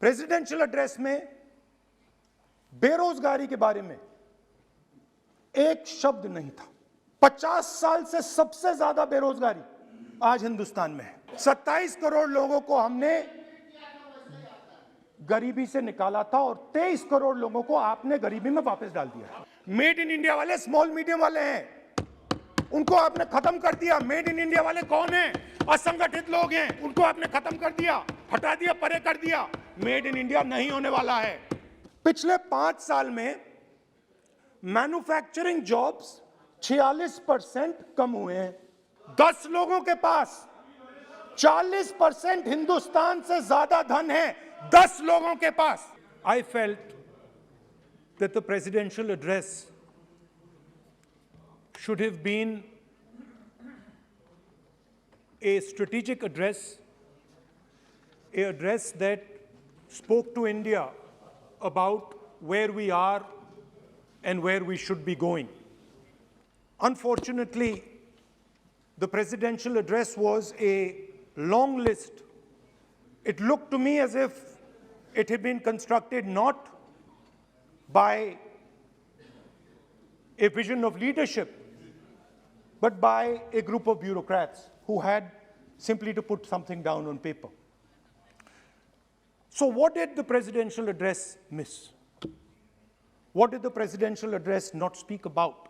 Presidential address में बेरोजगारी के बारे में एक शब्द नहीं था। 50 साल से सबसे ज्यादा बेरोजगारी आज हिंदुस्तान में है। 27 करोड़ लोगों को हमने गरीबी से निकाला था और 23 करोड़ लोगों को आपने गरीबी में वापस डाल दिया। मेड इन इंडिया वाले स्मॉल मीडियम वाले हैं, उनको आपने खत्म कर दिया। मेड इन इंडिया वाले कौन हैं? असंगठित लोग हैं, उनको आपने खत्म कर दिया, हटा दिया, परे कर दिया। मेड इन इंडिया नहीं होने वाला है। पिछले 5 साल में मैन्युफैक्चरिंग जॉब्स 46% कम हुए हैं। 10 लोगों के पास 40% हिंदुस्तान से ज्यादा धन है। 10 लोगों के पास। I felt that the presidential address should have been a strategic address, an address that spoke to India about where we are and where we should be going. Unfortunately, the presidential address was a long list. It looked to me as if it had been constructed not by a vision of leadership, but by a group of bureaucrats who had simply to put something down on paper. So what did the presidential address miss? What did the presidential address not speak about?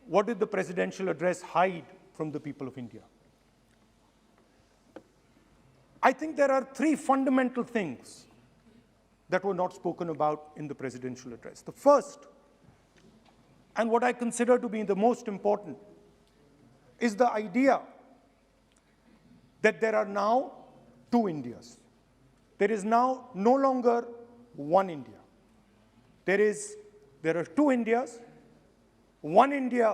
What did the presidential address hide from the people of India? I think there are 3 fundamental things that were not spoken about in the presidential address. The first, and what I consider to be the most important, is the idea that there are now 2 Indias. There is now no longer one India. There are 2 Indias. One India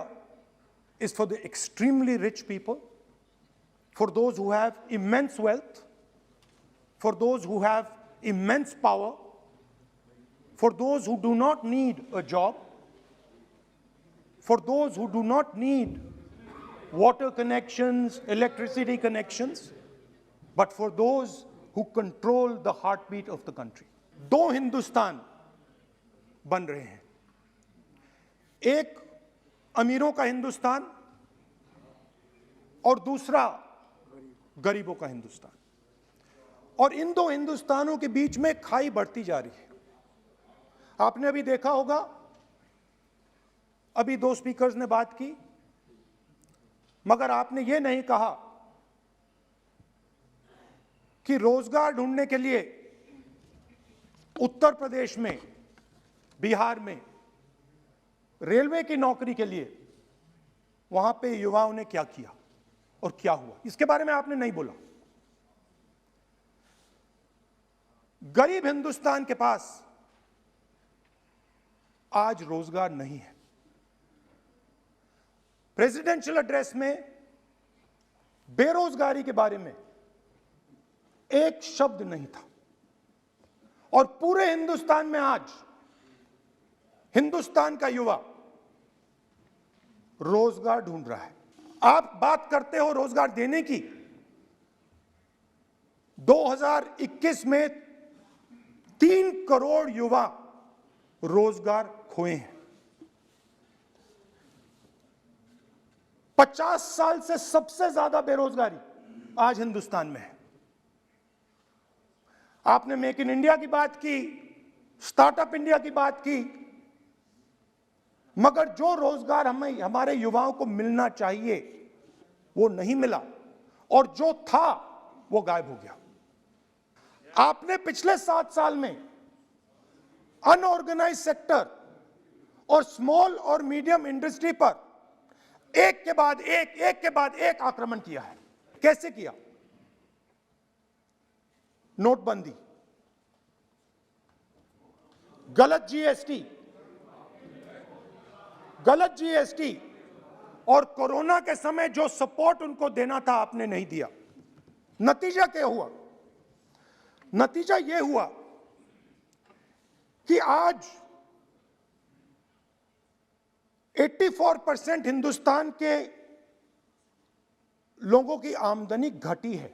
is for the extremely rich people, for those who have immense wealth, for those who have immense power, for those who do not need a job, for those who do not need water connections, electricity connections, but for those who control the heartbeat of the country. 2 Hindustan बन रहे हैं। एक अमीरों का हिंदुस्तान और दूसरा गरीबों का हिंदुस्तान। और इन 2 हिंदुस्तानों के बीच में खाई बढ़ती जा रही है। आपने अभी देखा होगा, अभी 2 स्पीकर्स ने बात की, मगर आपने ये नहीं कहा कि रोजगार ढूंढने के लिए उत्तर प्रदेश में, बिहार में रेलवे की नौकरी के लिए वहां पे युवाओं ने क्या किया और क्या हुआ, इसके बारे में आपने नहीं बोला। गरीब हिंदुस्तान के पास आज रोजगार नहीं है। प्रेसिडेंशियल एड्रेस में बेरोजगारी के बारे में एक शब्द नहीं था। और पूरे हिंदुस्तान में आज हिंदुस्तान का युवा रोजगार ढूंढ रहा है। आप बात करते हो रोजगार देने की। 2021 में 3 करोड़ युवा रोजगार खोए हैं। 50 साल से सबसे ज्यादा बेरोजगारी आज हिंदुस्तान में है। आपने मेक इन इंडिया की बात की, स्टार्टअप इंडिया की बात की, मगर जो रोजगार हमारे युवाओं को मिलना चाहिए वो नहीं मिला, और जो था वो गायब हो गया। आपने पिछले 7 साल में अनऑर्गेनाइज्ड सेक्टर और स्मॉल और मीडियम इंडस्ट्री पर एक के बाद एक आक्रमण किया है। कैसे किया? नोटबंदी, गलत जीएसटी और कोरोना के समय जो सपोर्ट उनको देना था आपने नहीं दिया। नतीजा क्या हुआ? नतीजा यह हुआ कि आज 84% हिंदुस्तान के लोगों की आमदनी घटी है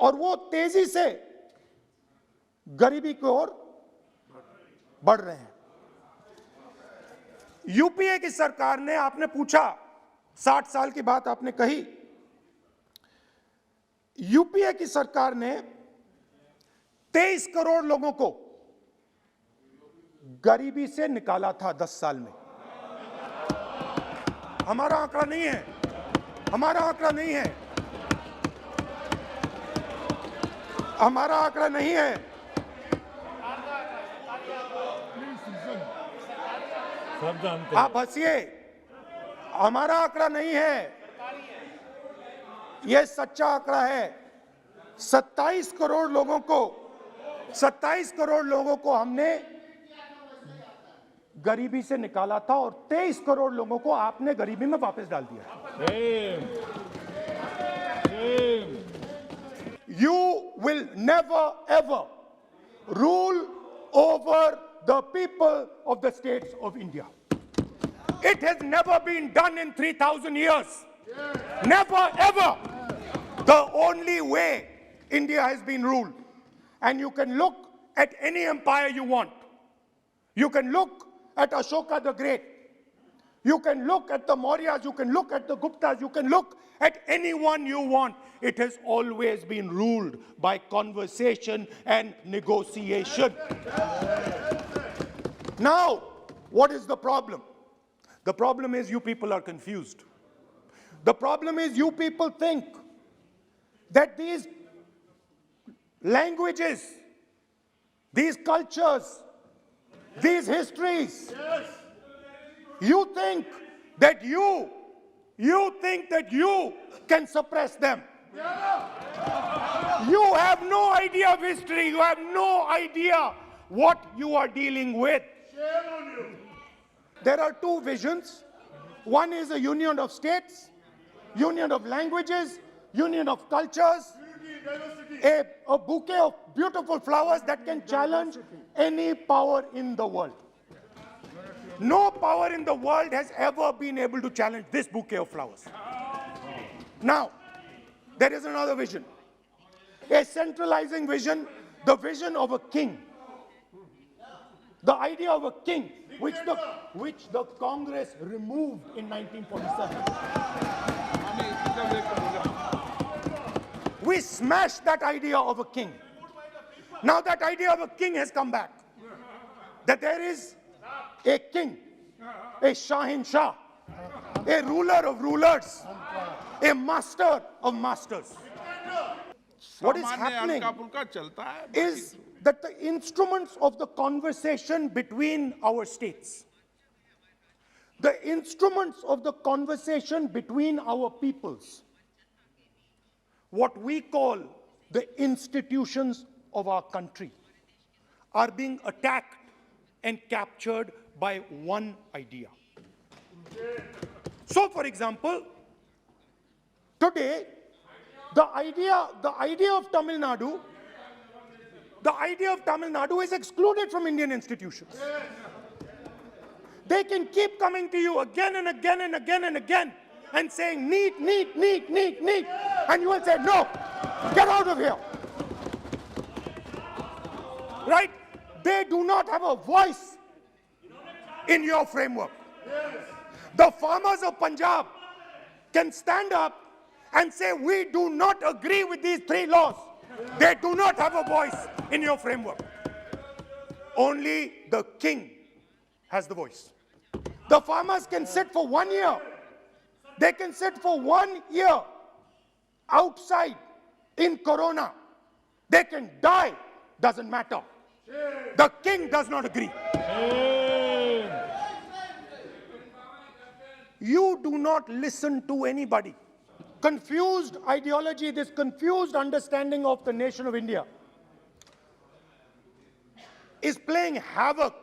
और वो तेजी से गरीबी की ओर बढ़ रहे हैं। यूपीए की सरकार ने, आपने पूछा 60 साल की बात आपने कही, यूपीए की सरकार ने 23 करोड़ लोगों को गरीबी से निकाला था 10 साल में। हमारा आंकड़ा नहीं है, हमारा आंकड़ा नहीं है, हमारा आंकड़ा नहीं है। सब जानते हैं। आप हंसिए, हमारा आंकड़ा नहीं है, यह सच्चा आंकड़ा है। 27 करोड़ लोगों को हमने गरीबी से निकाला था और 23 करोड़ लोगों को आपने गरीबी में वापस डाल दिया। You will never ever rule over the people of the states of India. It has never been done in 3,000 years. Never ever. The only way India has been ruled. And you can look at any empire you want. You can look at Ashoka the Great. You can look at the Mauryas, you can look at the Guptas, you can look at anyone you want. It has always been ruled by conversation and negotiation. Now, what is the problem? The problem is you people are confused. The problem is you people think that these languages, these cultures, these histories, you think that you can suppress them. You have no idea of history. You have no idea what you are dealing with. There are two visions. One is a union of states, union of languages, union of cultures, a bouquet of beautiful flowers that can challenge any power in the world. No power in the world has ever been able to challenge this bouquet of flowers. Now, there is another vision, a centralizing vision, the vision of a king. The idea of a king, which the Congress removed in 1947. We smashed that idea of a king. Now that idea of a king has come back. That there is a king, a Shahin Shah, a ruler of rulers, a master of masters. What is happening is that the instruments of the conversation between our states, the instruments of the conversation between our peoples, what we call the institutions of our country, are being attacked and captured by one idea. So, for example, today, the idea of Tamil Nadu is excluded from Indian institutions. They can keep coming to you again and again and again and again and saying, need, and you will say, no, get out of here. Right? They do not have a voice in your framework. The farmers of Punjab can stand up and say, we do not agree with these 3 laws. They do not have a voice in your framework. Only the king has the voice. The farmers can sit for 1 year. They can sit for 1 year outside in Corona. They can die, doesn't matter. The king does not agree. You do not listen to anybody. Confused ideology, this confused understanding of the nation of India is playing havoc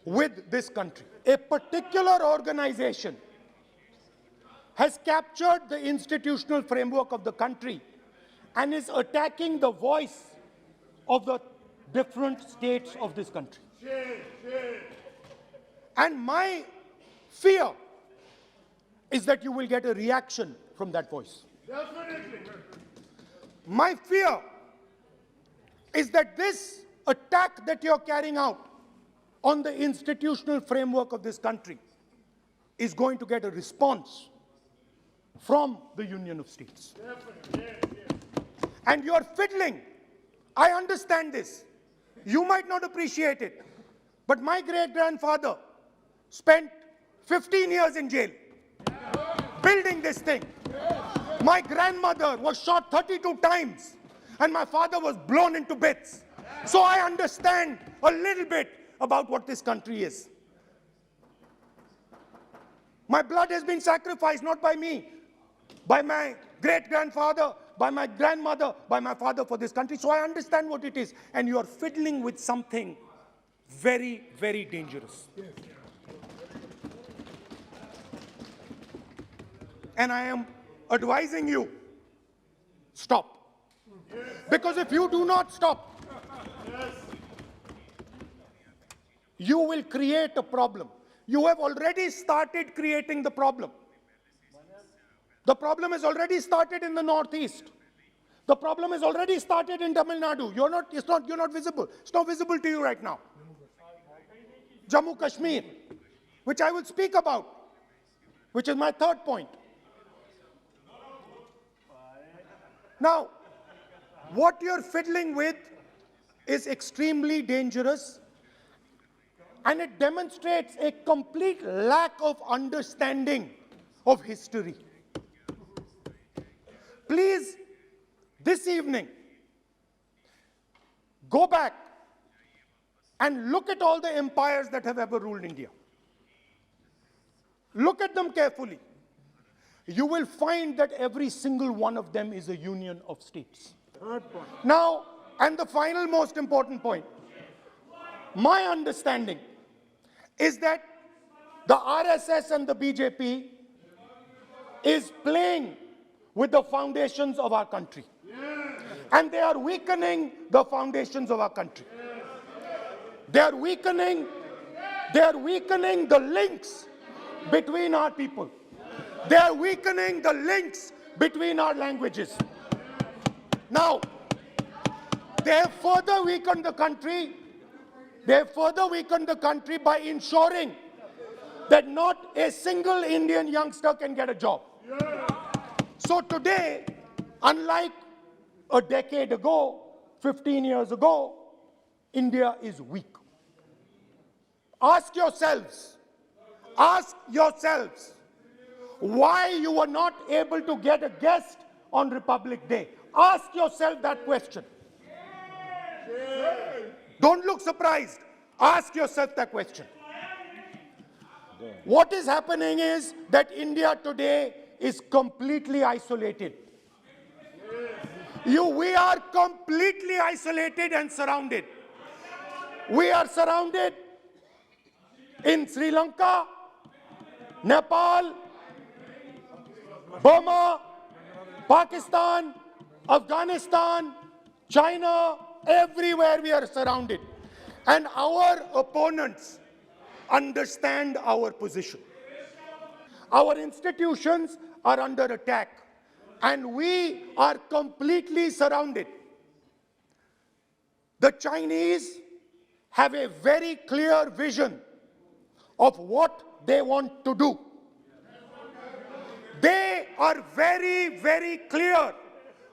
with this country. A particular organization has captured the institutional framework of the country and is attacking the voice of the different states of this country. And my fear is that you will get a reaction from that voice. Definitely. My fear is that this attack that you're carrying out on the institutional framework of this country is going to get a response from the Union of States. And you're fiddling. I understand this. You might not appreciate it, but my great-grandfather spent 15 years in jail building this thing. My grandmother was shot 32 times, and my father was blown into bits. So I understand a little bit about what this country is. My blood has been sacrificed, not by me, by my great-grandfather, by my grandmother, by my father for this country. So I understand what it is. And you are fiddling with something very, very dangerous. And I am advising you, stop. Because if you do not stop, you will create a problem. You have already started creating the problem. The problem has already started in the Northeast. The problem has already started in Tamil Nadu. You're not visible. It's not visible to you right now. Jammu Kashmir, which I will speak about, which is my third point. Now, what you're fiddling with is extremely dangerous, and it demonstrates a complete lack of understanding of history. Please, this evening, go back and look at all the empires that have ever ruled India. Look at them carefully. You will find that every single one of them is a union of states. Now, and the final most important point, my understanding is that the RSS and the BJP is playing with the foundations of our country. And they are weakening the foundations of our country. They are weakening the links between our people. They are weakening the links between our languages. Now, they have further weakened the country. They have further weakened the country by ensuring that not a single Indian youngster can get a job. So today, unlike a decade ago, 15 years ago, India is weak. Ask yourselves, why you were not able to get a guest on Republic Day. Ask yourself that question. Don't look surprised. Ask yourself that question. What is happening is that India today is completely isolated. We are completely isolated and surrounded. We are surrounded in Sri Lanka, Nepal, Burma, Pakistan, Afghanistan, China, everywhere we are surrounded. And our opponents understand our position. Our institutions are under attack, and we are completely surrounded. The Chinese have a very clear vision of what they want to do. They are very, very clear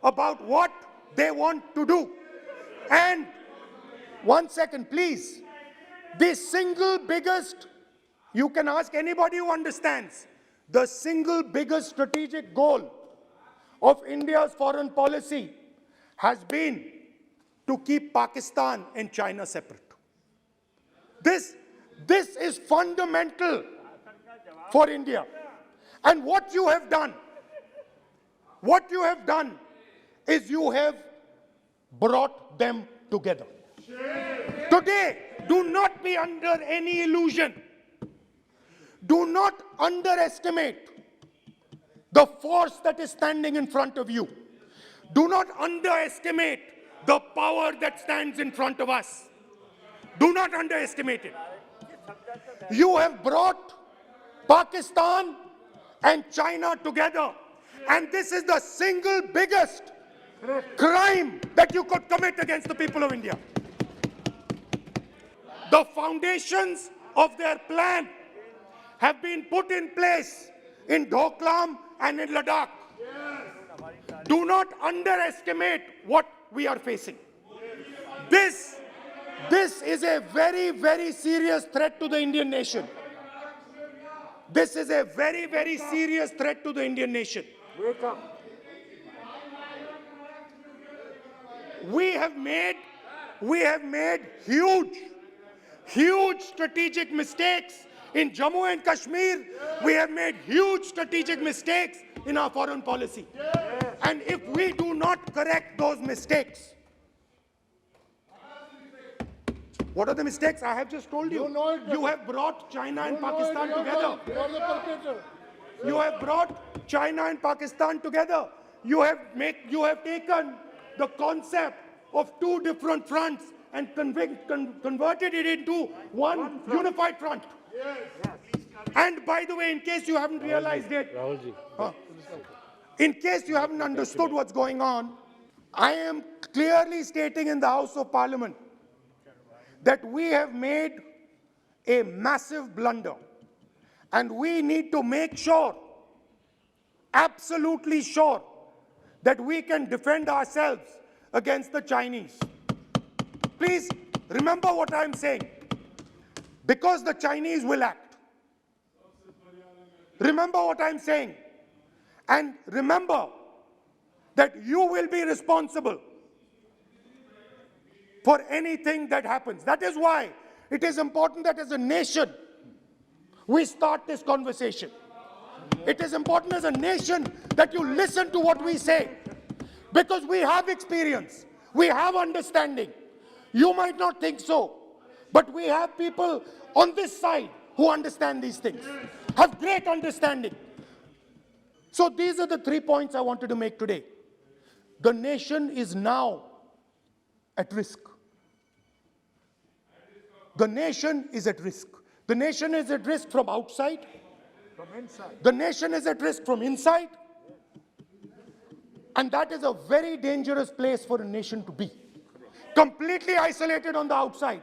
about what they want to do. And one second, please. The single biggest, you can ask anybody who understands, the single biggest strategic goal of India's foreign policy has been to keep Pakistan and China separate. This is fundamental for India. And what you have done is you have brought them together. Today, do not be under any illusion. Do not underestimate the force that is standing in front of you. Do not underestimate the power that stands in front of us. Do not underestimate it. You have brought Pakistan and China together, and this is the single biggest crime that you could commit against the people of India. The foundations of their plan have been put in place in Doklam and in Ladakh. Do not underestimate what we are facing. This is a very, very serious threat to the Indian nation. This is a very, very serious threat to the Indian nation. Wake up. We have made huge strategic mistakes in Jammu and Kashmir. We have made huge strategic mistakes in our foreign policy. And if we do not correct those mistakes, what are the mistakes? I have just told you. You have brought China and Pakistan together. You have brought China and Pakistan together. You have taken the concept of two different fronts and converted it into one unified front. And by the way, in case you haven't realized it, in case you haven't understood what's going on, I am clearly stating in the House of Parliament that we have made a massive blunder, and we need to make sure, absolutely sure, that we can defend ourselves against the Chinese. Please remember what I'm saying, because the Chinese will act. Remember what I'm saying, and remember that you will be responsible for anything that happens. That is why it is important that as a nation, we start this conversation. It is important as a nation that you listen to what we say, because we have experience, we have understanding. You might not think so, but we have people on this side who understand these things, have great understanding. So these are the 3 points I wanted to make today. The nation is now at risk. The nation is at risk. The nation is at risk from outside. From inside. The nation is at risk from inside. And that is a very dangerous place for a nation to be. Completely isolated on the outside,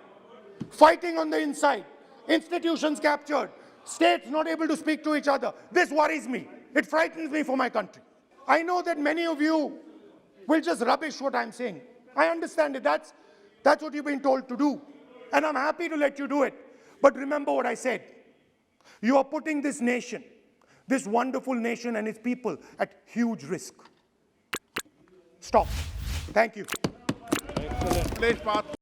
fighting on the inside, institutions captured, states not able to speak to each other. This worries me. It frightens me for my country. I know that many of you will just rubbish what I'm saying. I understand it. That's what you've been told to do. And I'm happy to let you do it. But remember what I said. You are putting this nation, this wonderful nation and its people, at huge risk. Stop. Thank you. Excellent.